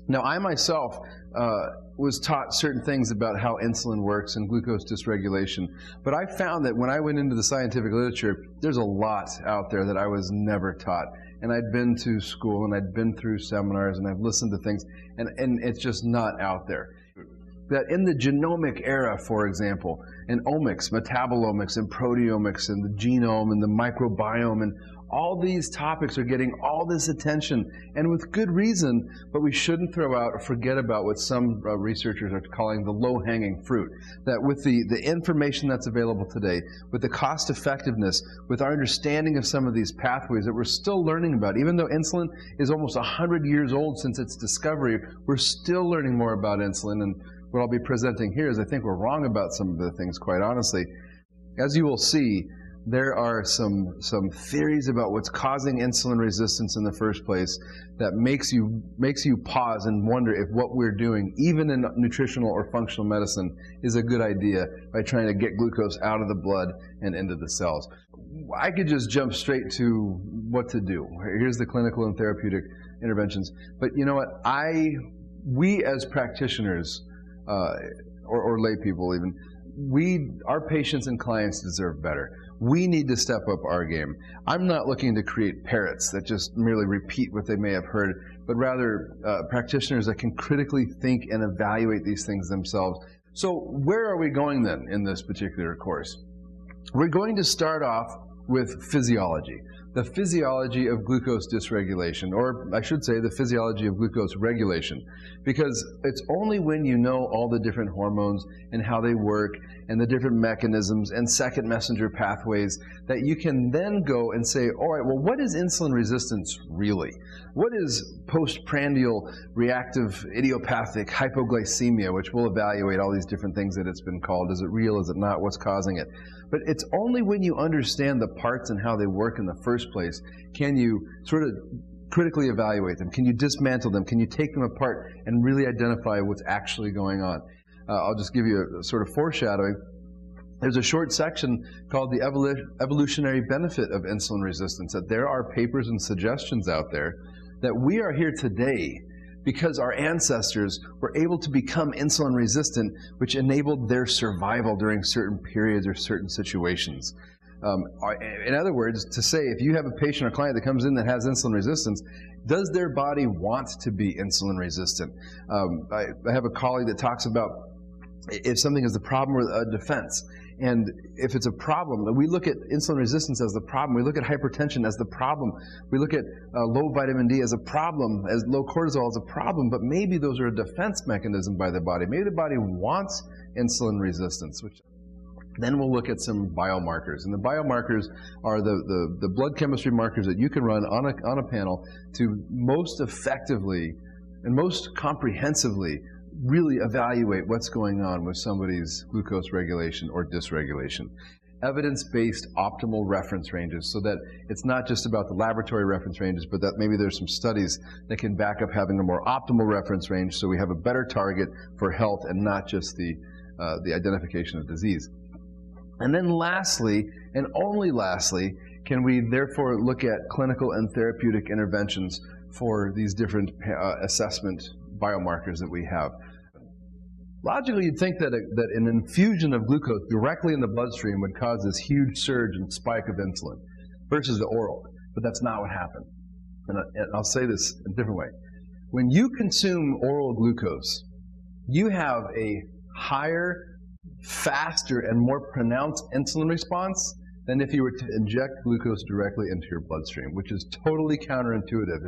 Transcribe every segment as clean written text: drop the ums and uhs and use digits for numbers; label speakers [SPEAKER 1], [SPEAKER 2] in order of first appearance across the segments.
[SPEAKER 1] Now, I myself was taught certain things about how insulin works and glucose dysregulation, but I found that when I went into the scientific literature, there's a lot out there that I was never taught. And I'd been to school and I'd been through seminars and I've listened to things, and it's just not out there. That in the genomic era, for example, in omics, metabolomics, and proteomics, and the genome, and the microbiome, and all these topics are getting all this attention, and with good reason, but we shouldn't throw out or forget about what some researchers are calling the low-hanging fruit. That with the information that's available today, with the cost effectiveness, with our understanding of some of these pathways that we're still learning about, even though insulin is almost 100 years old since its discovery, we're still learning more about insulin, and what I'll be presenting here is I think we're wrong about some of the things, quite honestly. As you will see, there are some theories about what's causing insulin resistance in the first place that makes you pause and wonder if what we're doing, even in nutritional or functional medicine, is a good idea by trying to get glucose out of the blood and into the cells. I could just jump straight to what to do. Here's the clinical and therapeutic interventions. But you know what? We as practitioners, or lay people even, our patients and clients deserve better. We need to step up our game. I'm not looking to create parrots that just merely repeat what they may have heard, but rather practitioners that can critically think and evaluate these things themselves. So where are we going then in this particular course? We're going to start off with physiology. The physiology of glucose dysregulation, or I should say the physiology of glucose regulation, because it's only when you know all the different hormones and how they work and the different mechanisms and second messenger pathways that you can then go and say, all right, well, what is insulin resistance really? What is postprandial reactive idiopathic hypoglycemia, which we'll evaluate all these different things that it's been called. Is it real? Is it not? What's causing it? But it's only when you understand the parts and how they work in the first place can you sort of critically evaluate them. Can you dismantle them? Can you take them apart and really identify what's actually going on? I'll just give you a sort of foreshadowing. There's a short section called the evolutionary benefit of insulin resistance, that there are papers and suggestions out there that we are here today because our ancestors were able to become insulin resistant, which enabled their survival during certain periods or certain situations. In other words, to say if you have a patient or client that comes in that has insulin resistance, does their body want to be insulin resistant? I have a colleague that talks about if something is a problem or a defense. And if it's a problem, we look at insulin resistance as the problem. We look at hypertension as the problem. We look at low vitamin D as a problem, as low cortisol as a problem, but maybe those are a defense mechanism by the body. Maybe the body wants insulin resistance, which then we'll look at some biomarkers. And the biomarkers are the blood chemistry markers that you can run on a panel to most effectively and most comprehensively really evaluate what's going on with somebody's glucose regulation or dysregulation. Evidence-based optimal reference ranges, so that it's not just about the laboratory reference ranges, but that maybe there's some studies that can back up having a more optimal reference range so we have a better target for health and not just the identification of disease. And then lastly, and only lastly, can we therefore look at clinical and therapeutic interventions for these different assessment biomarkers that we have. Logically, you'd think that an infusion of glucose directly in the bloodstream would cause this huge surge and spike of insulin versus the oral, but that's not what happened. And I'll say this in a different way. When you consume oral glucose, you have a higher, faster, and more pronounced insulin response than if you were to inject glucose directly into your bloodstream, which is totally counterintuitive.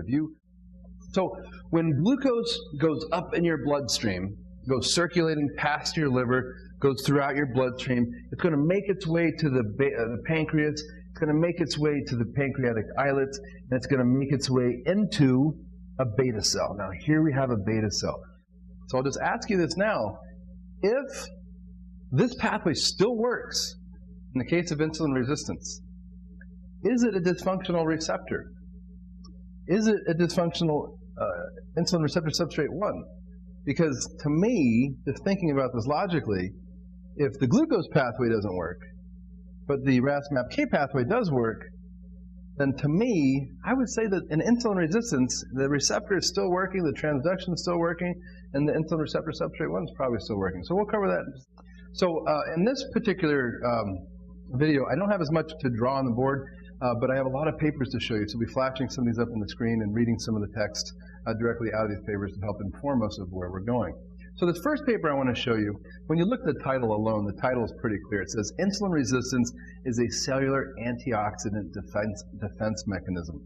[SPEAKER 1] So when glucose goes up in your bloodstream, goes circulating past your liver, goes throughout your bloodstream, it's going to make its way to the pancreas, it's going to make its way to the pancreatic islets, and it's going to make its way into a beta cell. Now here we have a beta cell. So I'll just ask you this now. If this pathway still works in the case of insulin resistance, is it a dysfunctional receptor? Is it a dysfunctional insulin receptor substrate 1? Because to me, just thinking about this logically, if the glucose pathway doesn't work, but the RAS-MAPK pathway does work, then to me, I would say that in insulin resistance, the receptor is still working, the transduction is still working, and the insulin receptor substrate 1 is probably still working. So we'll cover that. So in this particular video, I don't have as much to draw on the board, but I have a lot of papers to show you. So we'll be flashing some of these up on the screen and reading some of the text directly out of these papers to help inform us of where we're going. So this first paper I want to show you, when you look at the title alone, the title is pretty clear. It says, insulin resistance is a cellular antioxidant defense mechanism.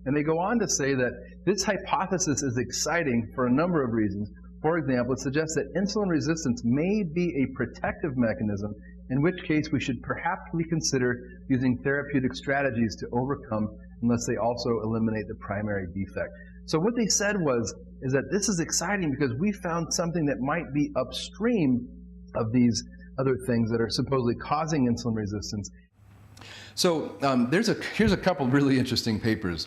[SPEAKER 1] And they go on to say that this hypothesis is exciting for a number of reasons. For example, it suggests that insulin resistance may be a protective mechanism, in which case we should perhaps reconsider using therapeutic strategies to overcome, unless they also eliminate the primary defect. So what they said is that this is exciting because we found something that might be upstream of these other things that are supposedly causing insulin resistance. So here's a couple really interesting papers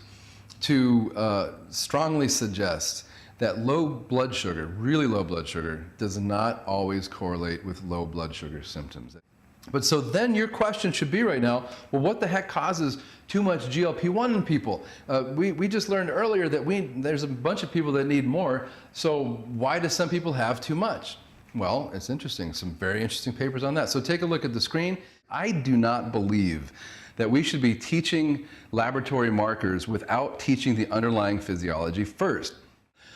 [SPEAKER 1] to strongly suggest that low blood sugar, really low blood sugar, does not always correlate with low blood sugar symptoms. But so then your question should be right now, well, what the heck causes too much GLP-1 in people? We just learned earlier that there's a bunch of people that need more, so why do some people have too much? Well, it's interesting, some very interesting papers on that. So take a look at the screen. I do not believe that we should be teaching laboratory markers without teaching the underlying physiology first.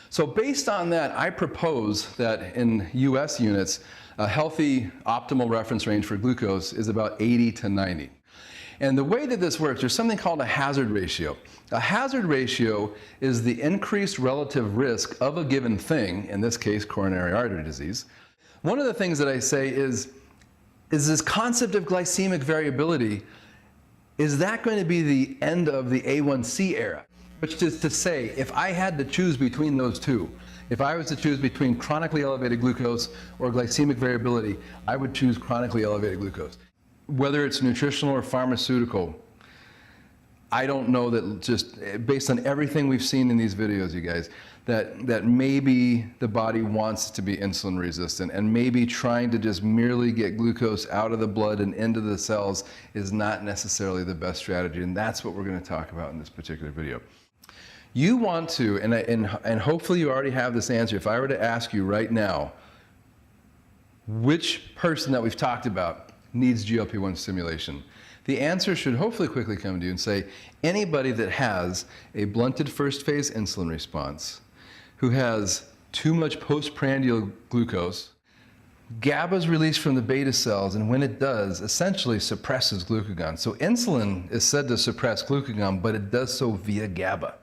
[SPEAKER 1] So based on that, I propose that in US units, a healthy optimal reference range for glucose is about 80 to 90. And the way that this works, there's something called a hazard ratio. A hazard ratio is the increased relative risk of a given thing, in this case coronary artery disease. One of the things that I say is this concept of glycemic variability, is that going to be the end of the A1C era? Which is to say, if I had to choose between those two, if I was to choose between chronically elevated glucose or glycemic variability, I would choose chronically elevated glucose. Whether it's nutritional or pharmaceutical, I don't know, that just based on everything we've seen in these videos, you guys, that maybe the body wants to be insulin resistant, and maybe trying to just merely get glucose out of the blood and into the cells is not necessarily the best strategy, and that's what we're going to talk about in this particular video. You want to, and hopefully you already have this answer, if I were to ask you right now, which person that we've talked about needs GLP-1 stimulation? The answer should hopefully quickly come to you and say, anybody that has a blunted first phase insulin response, who has too much postprandial glucose, GABA is released from the beta cells, and when it does, essentially suppresses glucagon. So insulin is said to suppress glucagon, but it does so via GABA.